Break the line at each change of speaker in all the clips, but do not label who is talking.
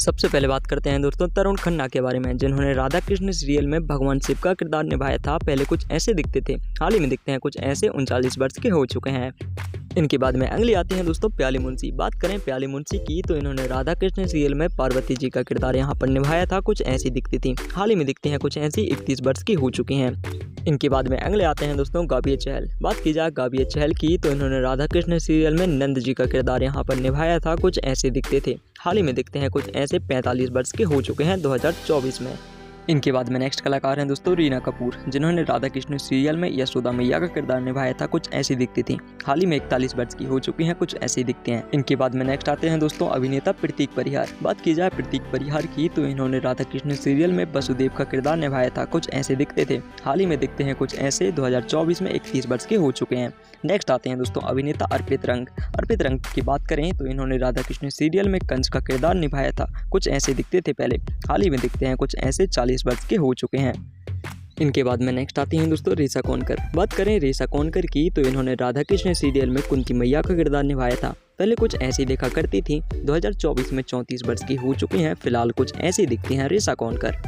सबसे पहले बात करते हैं दोस्तों तरुण खन्ना के बारे में, जिन्होंने राधा कृष्ण सीरियल में भगवान शिव का किरदार निभाया था। पहले कुछ ऐसे दिखते थे, हाल ही में दिखते हैं कुछ ऐसे 39 वर्ष के हो चुके हैं। इनके बाद में अगली आती हैं दोस्तों प्याली मुंशी। बात करें प्याली मुंशी की तो इन्होंने राधा कृष्ण सीरियल में पार्वती जी का किरदार यहाँ पर निभाया था। कुछ ऐसी दिखती थी, हाल ही में दिखते हैं कुछ ऐसी 31 वर्ष की हो चुकी हैं। इनके बाद में अगले आते हैं दोस्तों गाबिया चहल। बात की जाए गाबिया चहल की तो इन्होंने राधा कृष्ण सीरियल में नंद जी का किरदार यहाँ पर निभाया था। कुछ ऐसे दिखते थे, हाल ही में दिखते हैं कुछ ऐसे 45 वर्ष के हो चुके हैं 2024 में। इनके बाद में नेक्स्ट कलाकार हैं दोस्तों रीना कपूर, जिन्होंने राधा कृष्ण सीरियल में यशोदा मैया का किरदार निभाया था। कुछ ऐसी दिखती थी, हाल ही में 41 वर्ष की हो चुकी हैं। कुछ ऐसे दिखते हैं। इनके बाद में नेक्स्ट आते हैं दोस्तों अभिनेता प्रतीक परिहार। बात की जाए प्रतीक परिहार की तो इन्होंने राधा कृष्ण सीरियल में वसुदेव का किरदार निभाया था। कुछ ऐसे दिखते थे, हाल ही में दिखते हैं कुछ ऐसे 2024 में 31 वर्ष के हो चुके हैं। नेक्स्ट आते हैं दोस्तों अभिनेता अर्पित रंग। अर्पित रंग की बात करें तो इन्होंने राधा कृष्ण सीरियल में कंस का किरदार निभाया था। कुछ ऐसे दिखते थे पहले, हाल ही में दिखते हैं कुछ ऐसे 40 वर्ष के हो चुके हैं। इनके बाद में नेक्स्ट आती हैं दोस्तों रीसा कोनकर। बात करें रीसा कोनकर की तो इन्होंने राधा कृष्ण सीरियल में कुंती मैया का किरदार निभाया था। पहले कुछ ऐसी देखा करती थी, 2024 में 34 वर्ष की हो चुकी हैं। फिलहाल कुछ ऐसी दिखती हैं रीसा कोनकर।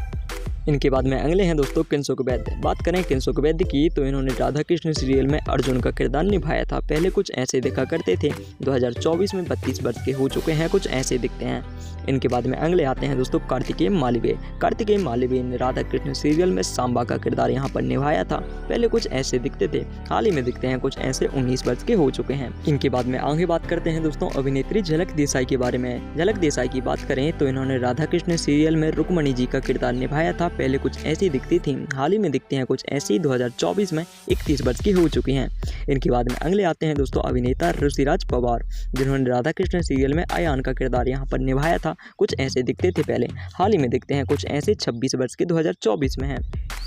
इनके बाद में अगले हैं दोस्तों किंसुक वैद्य। बात करें किंसुक वैद्य की तो इन्होंने राधा कृष्ण सीरियल में अर्जुन का किरदार निभाया था। पहले कुछ ऐसे देखा करते थे, 2024 में 32 वर्ष के हो चुके हैं। कुछ ऐसे दिखते हैं। इनके बाद में अगले आते हैं दोस्तों कार्तिकेय मालवीय। कार्तिकेय मालवीय ने राधा कृष्ण सीरियल में सांबा का किरदार यहाँ पर निभाया था। पहले कुछ ऐसे दिखते थे, हाल ही में दिखते हैं कुछ ऐसे 19 वर्ष के हो चुके हैं। इनके बाद में आगे बात करते हैं दोस्तों अभिनेत्री झलक देसाई के बारे में। झलक देसाई की बात करें तो इन्होंने राधा कृष्ण सीरियल में रुक्मणी जी का किरदार निभाया था। पहले कुछ ऐसी दिखती थी, हाल ही में दिखते हैं कुछ ऐसी 2024 में 31 वर्ष की हो चुकी हैं। इनके बाद में अगले आते हैं दोस्तों अभिनेता ऋषिराज पवार, जिन्होंने राधा कृष्ण सीरियल में अयान का किरदार यहाँ पर निभाया था। कुछ ऐसे दिखते थे पहले, हाल ही में दिखते हैं कुछ ऐसे 26 वर्ष के 2024 में हैं।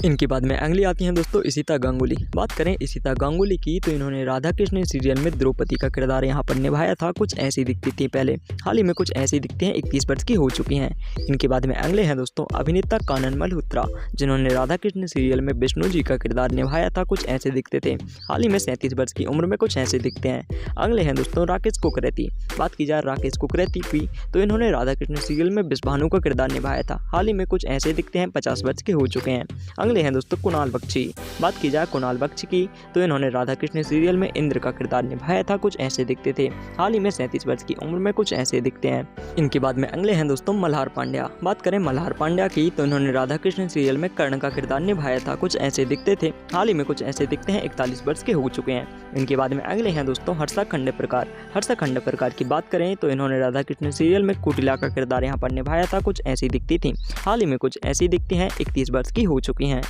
इनके बाद में अगली आती हैं दोस्तों इशिता गांगुली। बात करें इशिता गांगुली की तो इन्होंने राधा कृष्ण सीरियल में द्रौपदी का किरदार यहाँ पर निभाया था। कुछ ऐसी दिखती थी पहले, हाल ही में कुछ ऐसी दिखते हैं 31 वर्ष की हो चुकी हैं। इनके बाद में अगले हैं दोस्तों अभिनेता कानन मल्होत्रा, जिन्होंने राधा कृष्ण सीरियल में विष्णु जी का किरदार निभाया था। कुछ ऐसे दिखते थे, हाल ही में 37 वर्ष की उम्र में कुछ ऐसे दिखते हैं। अगले हैं दोस्तों राकेश कुकरेती। बात की जाए राकेश कुकरेती की तो इन्होंने राधा कृष्ण सीरियल में विश्वानु का किरदार निभाया था। हाल ही में कुछ ऐसे दिखते हैं, 50 वर्ष के हो चुके हैं। अगले हैं दोस्तों कुणाल बख्शी। बात की जाए कुणाल बख्शी की तो इन्होंने राधा कृष्ण सीरियल में इंद्र का किरदार निभाया था। कुछ ऐसे दिखते थे, हाल ही में 37 वर्ष की उम्र में कुछ ऐसे दिखते हैं। इनके बाद में अगले हैं दोस्तों मल्हार पांड्या। बात करें मल्हार पांड्या की तो इन्होंने राधा कृष्ण सीरियल में कर्ण का किरदार निभाया था। कुछ ऐसे दिखते थे, हाल ही में कुछ ऐसे दिखते हैं, 41 वर्ष के हो चुके हैं। इनके बाद में अगले हैं दोस्तों हर्षा खंड प्रकार। हर्षा खंड प्रकार की बात करें तो इन्होंने राधा कृष्ण सीरियल में कुटिला का किरदार यहाँ पर निभाया था। कुछ ऐसी दिखती थी, हाल ही में कुछ ऐसी दिखती हैं, 31 वर्ष की हो चुकी हैं।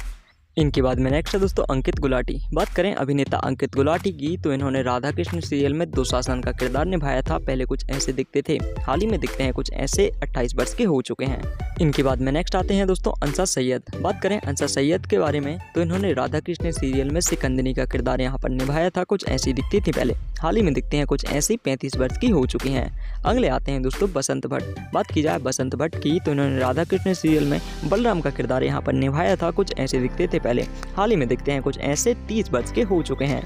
इनके बाद में नेक्स्ट है दोस्तों अंकित गुलाटी। बात करें अभिनेता अंकित गुलाटी की तो इन्होंने राधा कृष्ण सीरियल में दुशासन का किरदार निभाया था। पहले कुछ ऐसे दिखते थे, हाल ही में दिखते हैं कुछ ऐसे 28 वर्ष के हो चुके हैं। इनके बाद में नेक्स्ट आते हैं दोस्तों अंसा सैयद। बात करें अंसा सैयद के बारे में तो इन्होंने राधा कृष्ण सीरियल में सिकंदनी का किरदार यहाँ पर निभाया था। कुछ ऐसी दिखती थी पहले, हाल ही में दिखते हैं कुछ ऐसी 35 वर्ष की हो चुकी हैं। अगले आते हैं दोस्तों बसंत भट्ट। बात की जाए बसंत भट्ट की तो इन्होंने राधा कृष्ण सीरियल में बलराम का किरदार यहाँ पर निभाया था। कुछ ऐसे दिखते थे पहले, हाल ही में दिखते हैं कुछ ऐसे 30 वर्ष के हो चुके हैं।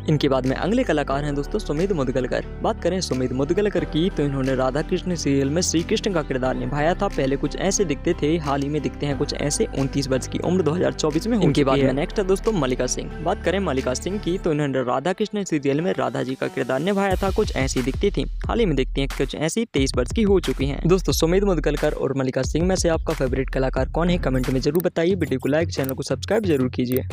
इनके बाद में अगले कलाकार हैं दोस्तों सुमित मुदगलकर। बात करें सुमित मुदगलकर की तो इन्होंने राधा कृष्ण सीरियल में श्री कृष्ण का किरदार निभाया था। पहले कुछ ऐसे दिखते थे, हाल ही में दिखते हैं कुछ ऐसे 29 वर्ष की उम्र 2024 में। इनके बाद में नेक्स्ट है दोस्तों मल्लिका सिंह। बात करें मल्लिका सिंह की तो इन्होंने राधा कृष्ण सीरियल में राधा जी का किरदार निभाया था। कुछ ऐसी दिखती थी, हाल ही में दिखती हैं कुछ ऐसी 23 वर्ष की हो चुकी हैं। दोस्तों सुमित मुदगलकर और मल्लिका सिंह में से आपका फेवरेट कलाकार कौन है, कमेंट में जरूर बताइए। वीडियो को लाइक, चैनल को सब्सक्राइब जरूर कीजिए।